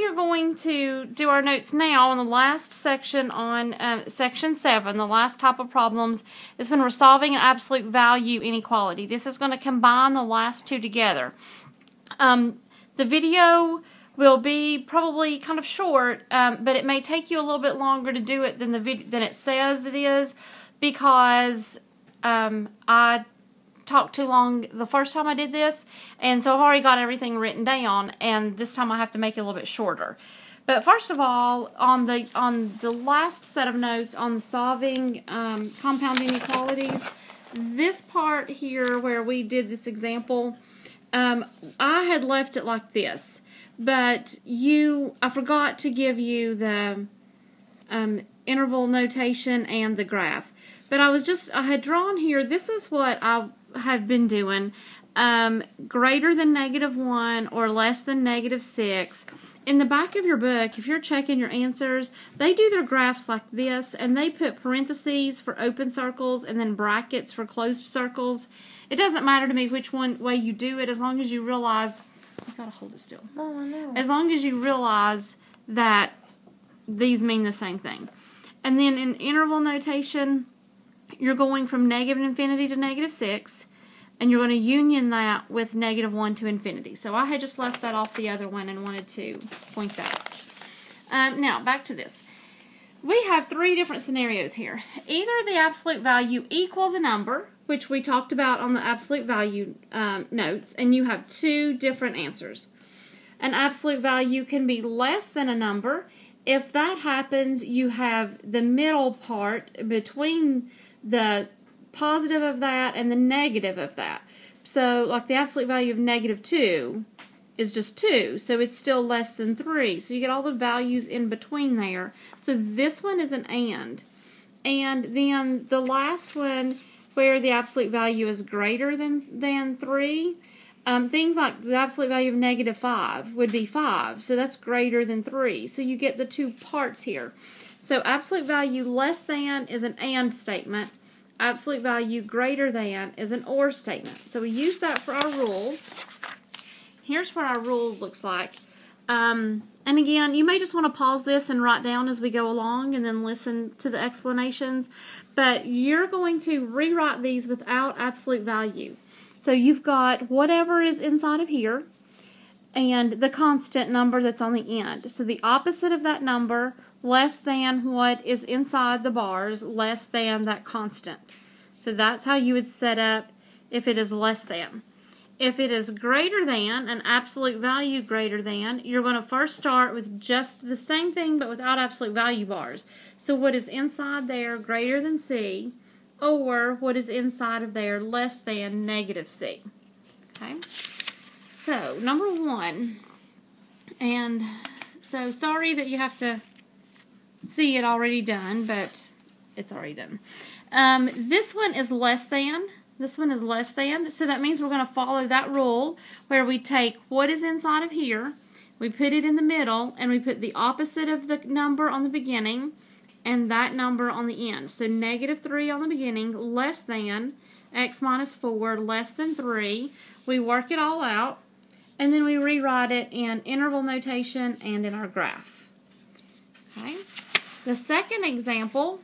are going to do our notes now on the last section on section 7. The last type of problems is when we're solving an absolute value inequality. This is going to combine the last two together. The video will be probably kind of short, but it may take you a little bit longer to do it than it says it is, because I talked too long the first time I did this, and so I've already got everything written down, and this time I have to make it a little bit shorter. But first of all, on the last set of notes on the solving compound inequalities, this part here where we did this example, I had left it like this, but I forgot to give you the interval notation and the graph. But I had drawn here, this is what I have been doing, greater than -1 or less than -6. In the back of your book, if you're checking your answers, they do their graphs like this, and they put parentheses for open circles and then brackets for closed circles. It doesn't matter to me which way you do it, as long as you realize, I've got to hold it still. Oh, I know. As long as you realize that these mean the same thing. And then in interval notation, you're going from -infinity to -6, and you're going to union that with -1 to infinity. So I had just left that off the other one and wanted to point that out. Now, back to this. We have 3 different scenarios here. Either the absolute value equals a number, which we talked about on the absolute value notes, and you have 2 different answers. An absolute value can be less than a number. If that happens, you have the middle part between the positive of that and the negative of that. So, like the absolute value of -2 is just 2, so it's still less than 3. So you get all the values in between there. So this one is an and. And then the last one, where the absolute value is greater than 3, things like the absolute value of -5 would be 5, so that's greater than 3. So you get the 2 parts here. So absolute value less than is an and statement. Absolute value greater than is an or statement. So we use that for our rule. Here's what our rule looks like. And again, you may just want to pause this and write down as we go along and then listen to the explanations. But you're going to rewrite these without absolute value. So you've got whatever is inside of here and the constant number that's on the end. So the opposite of that number, less than what is inside the bars, less than that constant. So that's how you would set up if it is less than. If it is greater than, an absolute value greater than, you're going to first start with just the same thing but without absolute value bars. So what is inside there greater than C, or what is inside of there less than -C. Okay? So, number 1, and so sorry that you have to see it already done, but it's already done. This one is less than. This one is less than, so that means we're going to follow that rule where we take what is inside of here, we put it in the middle, and we put the opposite of the number on the beginning and that number on the end. So -3 on the beginning, less than x minus 4, less than 3. We work it all out, and then we rewrite it in interval notation and in our graph. Okay. The second example,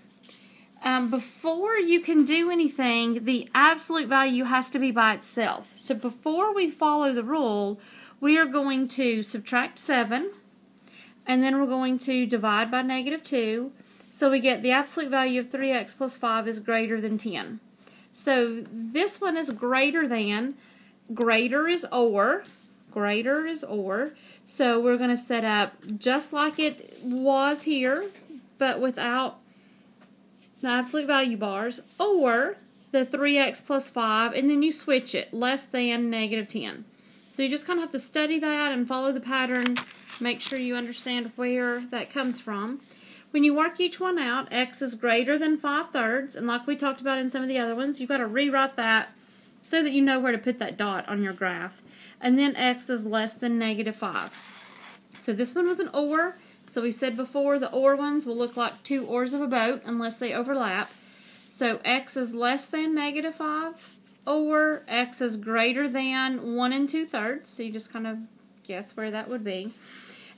before you can do anything, the absolute value has to be by itself. So before we follow the rule, we are going to subtract 7, and then we're going to divide by -2. So we get the absolute value of 3x plus 5 is greater than 10. So this one is greater than, greater is or, greater is or. So we're going to set up just like it was here, but without the absolute value bars, or the 3x plus 5, and then you switch it, less than -10. So you just kind of have to study that and follow the pattern, make sure you understand where that comes from. When you work each one out, x is greater than 5/3, and like we talked about in some of the other ones, you've got to rewrite that so that you know where to put that dot on your graph. And then x is less than -5. So this one was an or. So we said before, the or ones will look like 2 oars of a boat unless they overlap. So x is less than -5, or x is greater than 1 2/3. So you just kind of guess where that would be.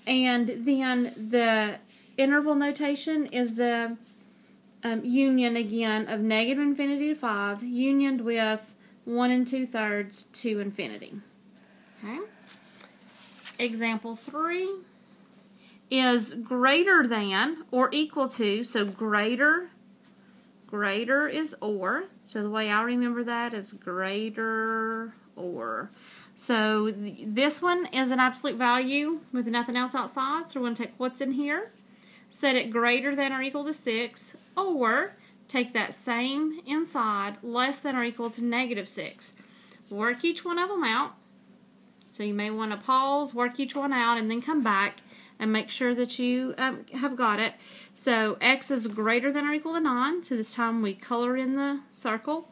And then the interval notation is the union again of negative infinity to 5, unioned with 1 2/3 to infinity. Okay. Example 3 is greater than or equal to, so greater is or. So the way I remember that is greater or. So this one is an absolute value with nothing else outside. So we're going to take what's in here, set it greater than or equal to 6, or take that same inside, less than or equal to negative 6. Work each one of them out. So you may want to pause, work each one out, and then come back and make sure that you have got it. So x is greater than or equal to 9. So this time we color in the circle.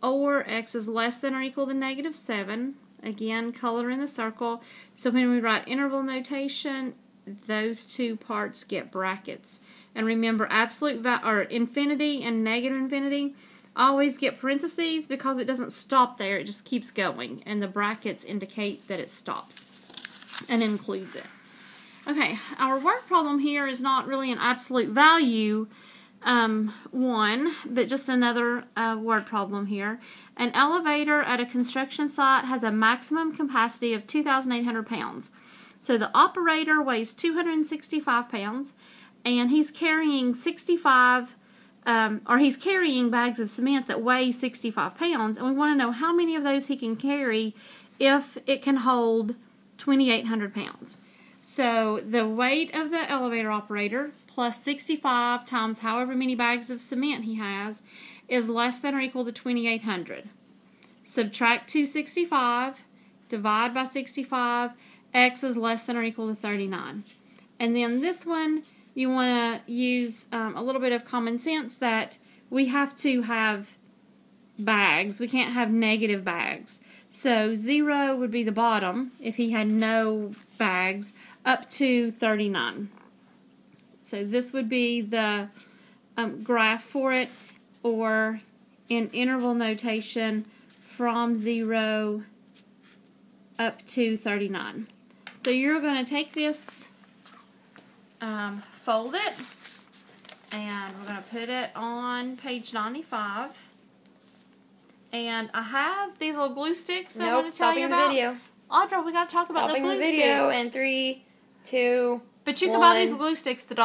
Or x is less than or equal to negative 7. Again, color in the circle. So when we write interval notation, those two parts get brackets. And remember, absolute or infinity and negative infinity always get parentheses because it doesn't stop there. It just keeps going. And the brackets indicate that it stops and includes it. Okay, our word problem here is not really an absolute value one, but just another word problem here. An elevator at a construction site has a maximum capacity of 2,800 pounds. So the operator weighs 265 pounds, and he's carrying he's carrying bags of cement that weigh 65 pounds, and we want to know how many of those he can carry if it can hold 2,800 pounds. So the weight of the elevator operator plus 65 times however many bags of cement he has is less than or equal to 2,800. Subtract 265, divide by 65, x is less than or equal to 39. And then this one, you want to use a little bit of common sense that we have to have bags. We can't have negative bags. So 0 would be the bottom if he had no bags, up to 39. So this would be the graph for it, or in interval notation from 0 up to 39. So you're going to take this, fold it, and we're going to put it on page 95. And I have these little glue sticks that I want to tell you about. Video. Audra, we got to talk about the glue sticks. Stopping the video in 3, 2, But you can 1. buy these glue sticks at the dollar